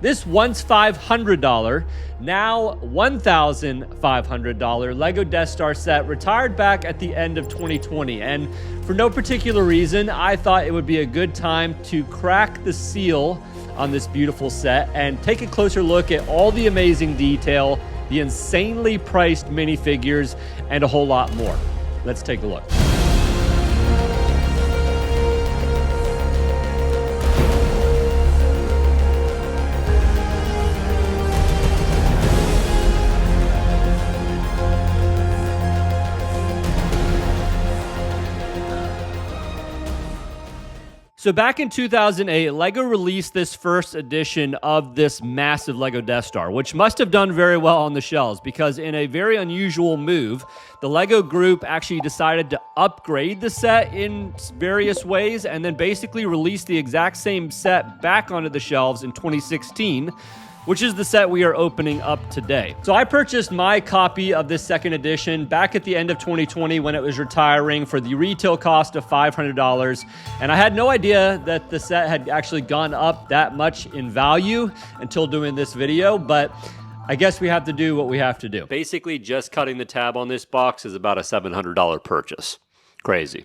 This once $500, now $1,500 Lego Death Star set retired back at the end of 2020. And for no particular reason, I thought it would be a good time to crack the seal on this beautiful set and take a closer look at all the amazing detail, the insanely priced minifigures, and a whole lot more. Let's take a look. So back in 2008, LEGO released this first edition of this massive LEGO Death Star, which must have done very well on the shelves because in a very unusual move, the LEGO group actually decided to upgrade the set in various ways and then basically release the exact same set back onto the shelves in 2016, which is the set we are opening up today. So I purchased my copy of this second edition back at the end of 2020 when it was retiring for the retail cost of $500. And I had no idea that the set had actually gone up that much in value until doing this video, but I guess we have to do what we have to do. Basically, just cutting the tab on this box is about a $700 purchase. Crazy.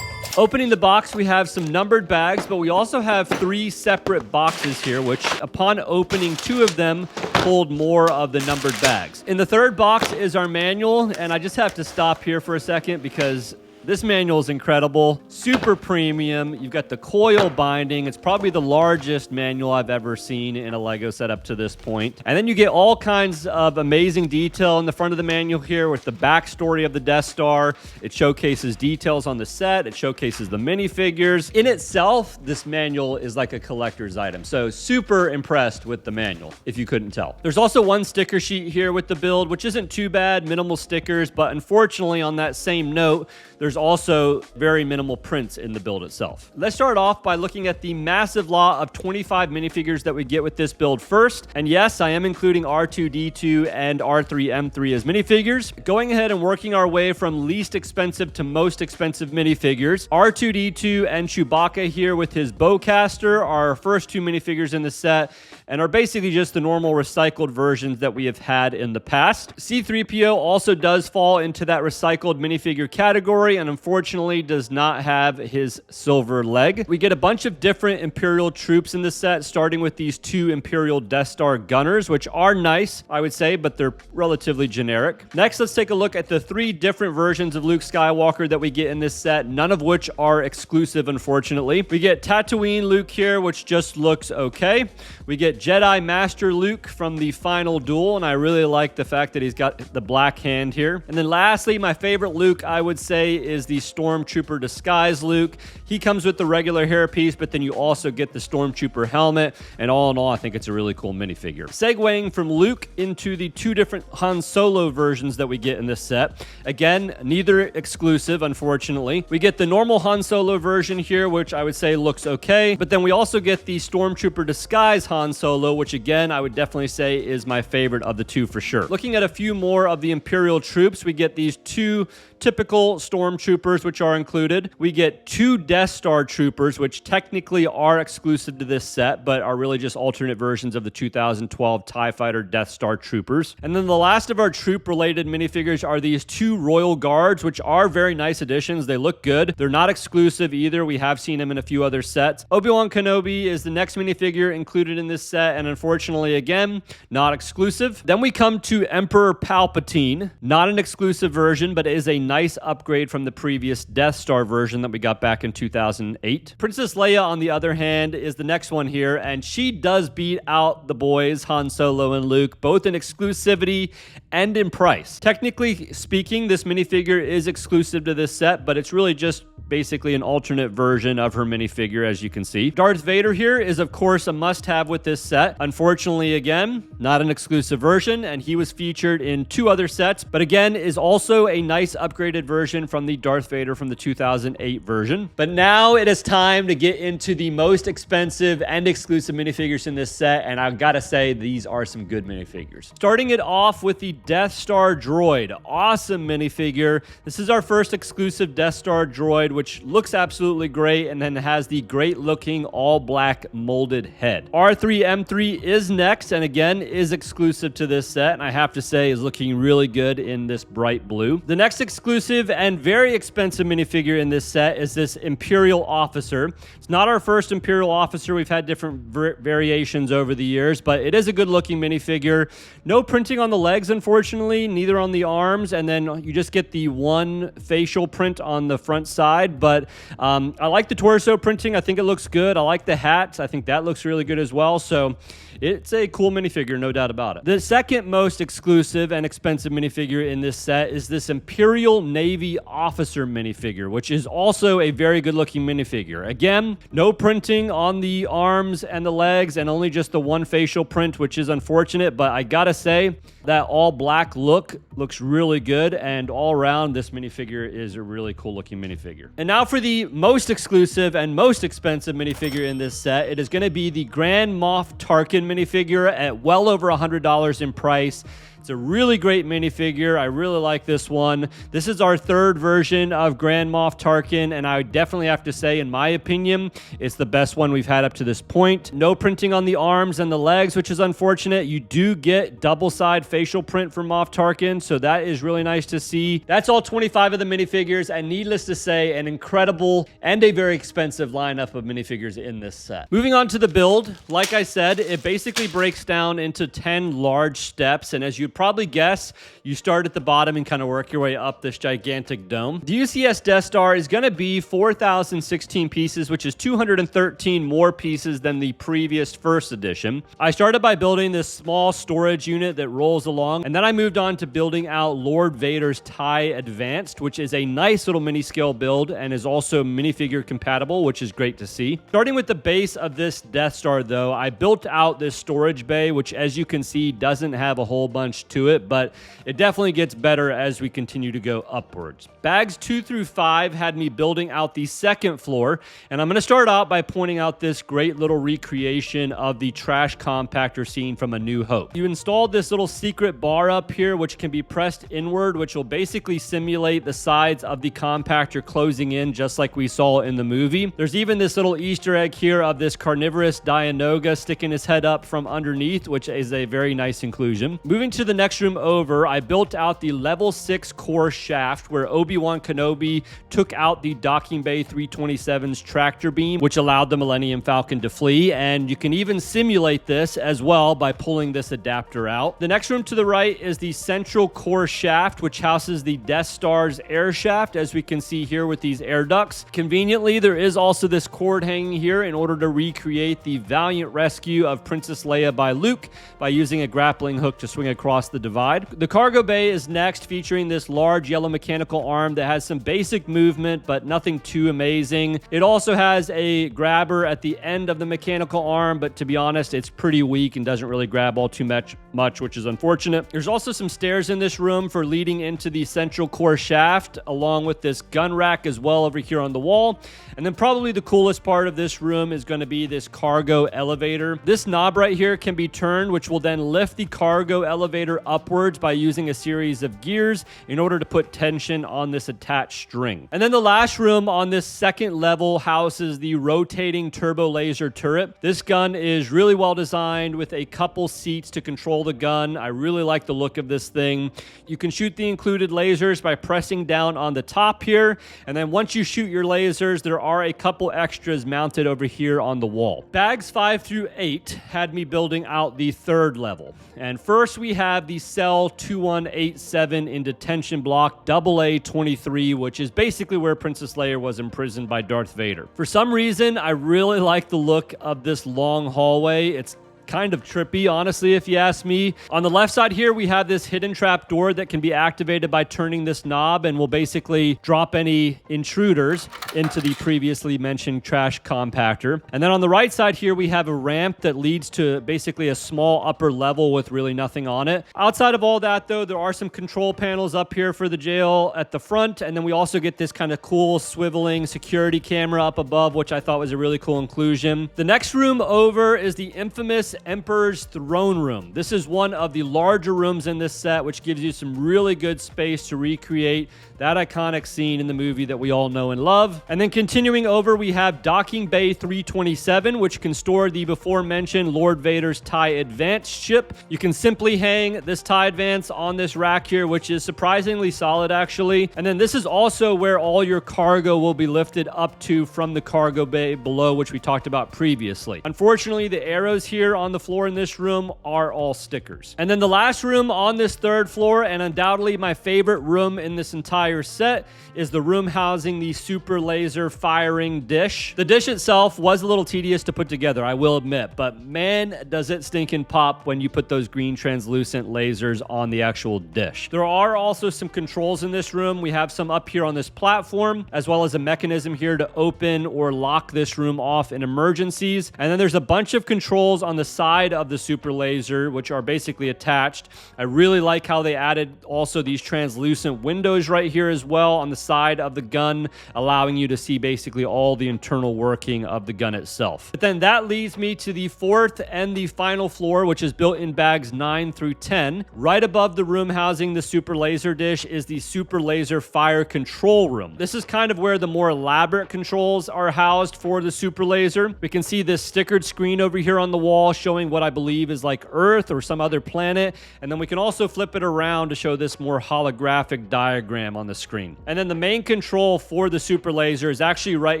Opening the box, we have some numbered bags, but we also have 3 separate boxes here, which upon opening 2 of them, hold more of the numbered bags. In the third box is our manual, and I just have to stop here for a second because this manual is incredible, super premium. You've got the coil binding. It's probably the largest manual I've ever seen in a LEGO set up to this point. And then you get all kinds of amazing detail in the front of the manual here with the backstory of the Death Star. It showcases details on the set. It showcases the minifigures. In itself, this manual is like a collector's item. So super impressed with the manual, if you couldn't tell. There's also one sticker sheet here with the build, which isn't too bad, minimal stickers, but unfortunately on that same note, there's also very minimal prints in the build itself. Let's start off by looking at the massive lot of 25 minifigures that we get with this build first. And yes, I am including R2-D2 and R3-M3 as minifigures. Going ahead and working our way from least expensive to most expensive minifigures. R2-D2 and Chewbacca here with his bowcaster are our first 2 minifigures in the set and are basically just the normal recycled versions that we have had in the past. C-3PO also does fall into that recycled minifigure category and unfortunately does not have his silver leg. We get a bunch of different Imperial troops in the set, starting with these 2 Imperial Death Star gunners, which are nice, I would say, but they're relatively generic. Next, let's take a look at the 3 different versions of Luke Skywalker that we get in this set, none of which are exclusive, unfortunately. We get Tatooine Luke here, which just looks okay. We get Jedi Master Luke from the final duel, and I really like the fact that he's got the black hand here. And then lastly, my favorite Luke, I would say, is the Stormtrooper disguise Luke. He comes with the regular hairpiece, but then you also get the Stormtrooper helmet, and all in all, I think it's a really cool minifigure. Segueing from Luke into the 2 different Han Solo versions that we get in this set. Again, neither exclusive, unfortunately. We get the normal Han Solo version here, which I would say looks okay, but then we also get the Stormtrooper disguise Han Solo, which again, I would definitely say is my favorite of the 2 for sure. Looking at a few more of the Imperial troops, we get these 2 typical Stormtroopers, which are included. We get 2 Death Star troopers, which technically are exclusive to this set, but are really just alternate versions of the 2012 TIE Fighter Death Star troopers. And then the last of our troop-related minifigures are these 2 Royal Guards, which are very nice additions. They look good. They're not exclusive either. We have seen them in a few other sets. Obi-Wan Kenobi is the next minifigure included in this set, and unfortunately, again, not exclusive. Then we come to Emperor Palpatine. Not an exclusive version, but it is a nice upgrade from the previous Death Star version that we got back in 2008. Princess Leia, on the other hand, is the next one here, and she does beat out the boys, Han Solo and Luke, both in exclusivity and in price. Technically speaking, this minifigure is exclusive to this set, but it's really just basically an alternate version of her minifigure, as you can see. Darth Vader here is, of course, a must-have with this set. Unfortunately, again, not an exclusive version, and he was featured in 2 other sets, but again, is also a nice upgraded version from the Darth Vader from the 2008 version. But now it is time to get into the most expensive and exclusive minifigures in this set, and I've got to say, these are some good minifigures. Starting it off with the Death Star droid. Awesome minifigure. This is our first exclusive Death Star droid, which looks absolutely great, and then has the great looking all black molded head. R3M3 is next, and again is exclusive to this set, and I have to say is looking really good in this bright blue. The next exclusive and very expensive minifigure in this set is this Imperial Officer. It's not our first Imperial Officer. We've had different variations over the years, but it is a good looking minifigure. No printing on the legs, unfortunately, neither on the arms, and then you just get the one facial print on the front side, but I like the torso printing. I think it looks good. I like the hat. I think that looks really good as well, so it's a cool minifigure, no doubt about it. The second most exclusive and expensive minifigure in this set is this Imperial Navy Officer minifigure, which is also a very good looking minifigure. Again, no printing on the arms and the legs, and only just the one facial print, which is unfortunate, but I gotta say that all black look looks really good, and all around this minifigure is a really cool looking minifigure. And now for the most exclusive and most expensive minifigure in this set, it is going to be the Grand Moff Tarkin minifigure at well over $100 in price. It's a really great minifigure. I really like this one. This is our third version of Grand Moff Tarkin, and I would definitely have to say, in my opinion, it's the best one we've had up to this point. No printing on the arms and the legs, which is unfortunate. You do get double-side facial print for Moff Tarkin, so that is really nice to see. That's all 25 of the minifigures, and needless to say, an incredible and a very expensive lineup of minifigures in this set. Moving on to the build, like I said, it basically breaks down into 10 large steps, and as you probably guess, you start at the bottom and kind of work your way up this gigantic dome. The UCS Death Star is going to be 4,016 pieces, which is 213 more pieces than the previous first edition. I started by building this small storage unit that rolls along, and then I moved on to building out Lord Vader's TIE Advanced, which is a nice little mini scale build and is also minifigure compatible, which is great to see. Starting with the base of this Death Star, though, I built out this storage bay, which, as you can see, doesn't have a whole bunch to it, but it definitely gets better as we continue to go upwards. Bags 2 through 5 had me building out the second floor, and I'm going to start out by pointing out this great little recreation of the trash compactor scene from A New Hope. You installed this little secret bar up here, which can be pressed inward, which will basically simulate the sides of the compactor closing in, just like we saw in the movie. There's even this little Easter egg here of this carnivorous Dianoga sticking his head up from underneath, which is a very nice inclusion. Moving to the next room over, I built out the level 6 core shaft where Obi-Wan Kenobi took out the Docking Bay 327's tractor beam, which allowed the Millennium Falcon to flee, and you can even simulate this as well by pulling this adapter out. The next room to the right is the central core shaft, which houses the Death Star's air shaft, as we can see here with these air ducts. Conveniently, there is also this cord hanging here in order to recreate the valiant rescue of Princess Leia by Luke by using a grappling hook to swing across the divide. The cargo bay is next, featuring this large yellow mechanical arm that has some basic movement, but nothing too amazing. It also has a grabber at the end of the mechanical arm, but to be honest, it's pretty weak and doesn't really grab all too much, which is unfortunate. There's also some stairs in this room for leading into the central core shaft, along with this gun rack as well over here on the wall. And then probably the coolest part of this room is going to be this cargo elevator. This knob right here can be turned, which will then lift the cargo elevator upwards by using a series of gears in order to put tension on this attached string. And then the last room on this second level houses the rotating turbo laser turret. This gun is really well designed with a couple seats to control the gun. I really like the look of this thing. You can shoot the included lasers by pressing down on the top here, and then once you shoot your lasers, there are a couple extras mounted over here on the wall. Bags 5 through 8 had me building out the third level. And first we have the Cell 2187 in detention block AA-23, which is basically where Princess Leia was imprisoned by Darth Vader. For some reason, I really like the look of this long hallway. It's kind of trippy, honestly, if you ask me. On the left side here, we have this hidden trap door that can be activated by turning this knob and will basically drop any intruders into the previously mentioned trash compactor. And then on the right side here, we have a ramp that leads to basically a small upper level with really nothing on it. Outside of all that, though, there are some control panels up here for the jail at the front, and then we also get this kind of cool swiveling security camera up above, which I thought was a really cool inclusion. The next room over is the infamous Emperor's Throne Room. This is one of the larger rooms in this set, which gives you some really good space to recreate that iconic scene in the movie that we all know and love. And then continuing over, we have Docking Bay 327, which can store the before mentioned Lord Vader's TIE Advance ship. You can simply hang this TIE Advance on this rack here, which is surprisingly solid actually. And then this is also where all your cargo will be lifted up to from the cargo bay below, which we talked about previously. Unfortunately, the arrows here on the floor in this room are all stickers. And then the last room on this third floor, and undoubtedly my favorite room in this entire set, is the room housing the super laser firing dish. The dish itself was a little tedious to put together, I will admit, but man, does it stinking pop when you put those green translucent lasers on the actual dish. There are also some controls in this room. We have some up here on this platform, as well as a mechanism here to open or lock this room off in emergencies. And then there's a bunch of controls on the side of the super laser, which are basically attached. I really like how they added also these translucent windows right here as well on the side of the gun, allowing you to see basically all the internal working of the gun itself. But then that leads me to the fourth and the final floor, which is built in bags 9 through 10. Right above the room housing the super laser dish is the super laser fire control room. This is kind of where the more elaborate controls are housed for the super laser. We can see this stickered screen over here on the wall showing what I believe is like Earth or some other planet. And then we can also flip it around to show this more holographic diagram on the screen. And then the main control for the super laser is actually right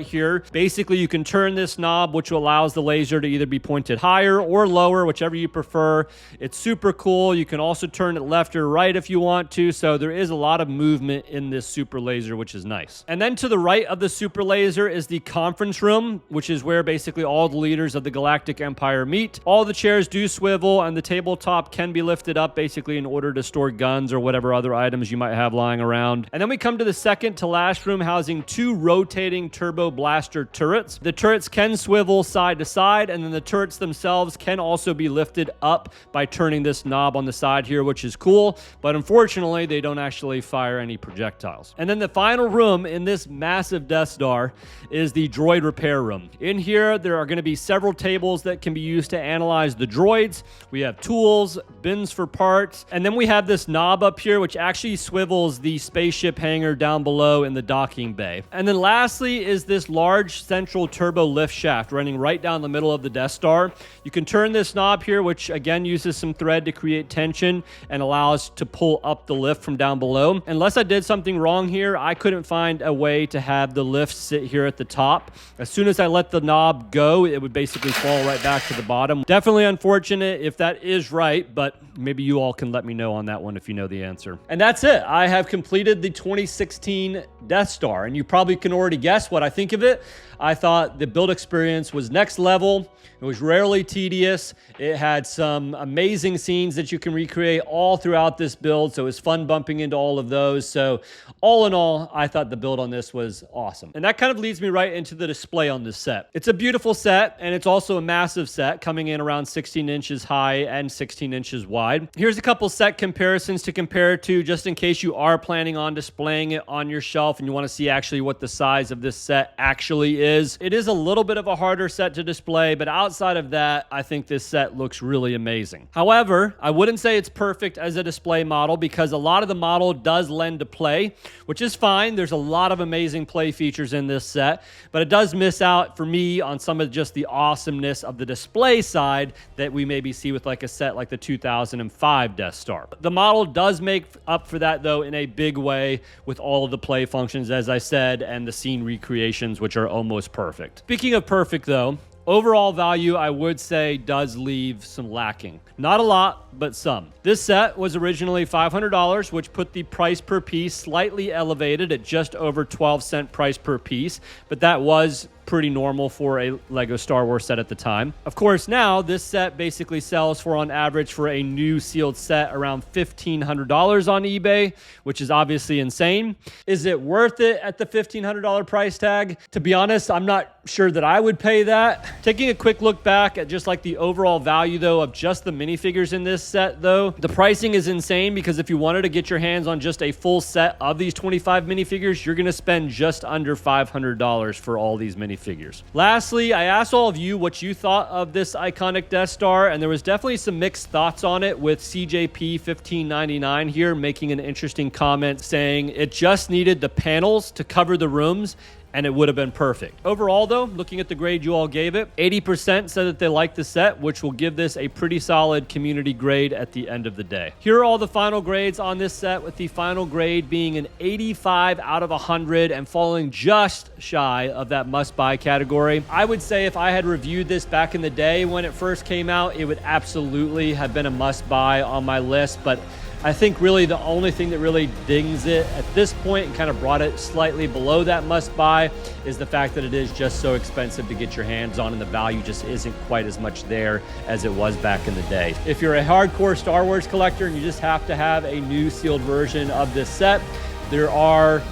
here. Basically, you can turn this knob, which allows the laser to either be pointed higher or lower, whichever you prefer. It's super cool. You can also turn it left or right if you want to. So there is a lot of movement in this super laser, which is nice. And then to the right of the super laser is the conference room, which is where basically all the leaders of the Galactic Empire meet. All the chairs do swivel and the tabletop can be lifted up basically in order to store guns or whatever other items you might have lying around. And then we come to the second to last room housing two rotating turbo blaster turrets. The turrets can swivel side to side, and then the turrets themselves can also be lifted up by turning this knob on the side here, which is cool, but unfortunately they don't actually fire any projectiles. And then the final room in this massive Death Star is the droid repair room. In here there are going to be several tables that can be used to analyze the droids. We have tools, bins for parts, and then we have this knob up here which actually swivels the spaceship hangar down below in the docking bay. And then lastly is this large central turbo lift shaft running right down the middle of the Death Star. You can turn this knob here, which again uses some thread to create tension and allows to pull up the lift from down below. Unless I did something wrong here, I couldn't find a way to have the lift sit here at the top. As soon as I let the knob go, it would basically fall right back to the bottom. Definitely unfortunate if that is right, but maybe you all can let me know on that one if you know the answer. And that's it. I have completed the 2016 Death Star, and you probably can already guess what I think of it. I thought the build experience was next level. It was rarely tedious. It had some amazing scenes that you can recreate all throughout this build, so it was fun bumping into all of those. So all in all, I thought the build on this was awesome. And that kind of leads me right into the display on this set. It's a beautiful set, and it's also a massive set, coming in around 16 inches high and 16 inches wide. Here's a couple set comparisons to compare it to, just in case you are planning on displaying it on your shelf and you want to see actually what the size of this set actually is. It is a little bit of a harder set to display, but outside of that, I think this set looks really amazing. However, I wouldn't say it's perfect as a display model because a lot of the model does lend to play, which is fine. There's a lot of amazing play features in this set, but it does miss out for me on some of just the awesomeness of the display side that we maybe see with like a set like the 2005 Death Star. The model does make up for that though in a big way with all of the play functions, as I said, and the scene recreations, which are almost perfect. Speaking of perfect though, overall value, I would say, does leave some lacking. Not a lot, but some. This set was originally $500, which put the price per piece slightly elevated at just over 12-cent price per piece, but that was pretty normal for a Lego Star Wars set at the time. Of course, now this set basically sells for, on average, for a new sealed set around $1,500 on eBay, which is obviously insane. Is it worth it at the $1,500 price tag? To be honest, I'm not sure that I would pay that. Taking a quick look back at just like the overall value though of just the minifigures in this set though, the pricing is insane because if you wanted to get your hands on just a full set of these 25 minifigures, you're going to spend just under $500 for all these minifigures. minifigures. Lastly, I asked all of you what you thought of this iconic Death Star, and there was definitely some mixed thoughts on it, with CJP 1599 here making an interesting comment saying it just needed the panels to cover the rooms and it would have been perfect. Overall though, looking at the grade you all gave it, 80% said that they liked the set, which will give this a pretty solid community grade at the end of the day. Here are all the final grades on this set, with the final grade being an 85 out of 100 and falling just shy of that must-buy category. I would say if I had reviewed this back in the day when it first came out, it would absolutely have been a must-buy on my list, but I think really the only thing that really dings it at this point and kind of brought it slightly below that must-buy is the fact that it is just so expensive to get your hands on, and the value just isn't quite as much there as it was back in the day. If you're a hardcore Star Wars collector and you just have to have a new sealed version of this set, there are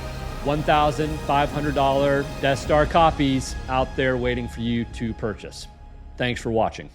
$1,500 Death Star copies out there waiting for you to purchase. Thanks for watching.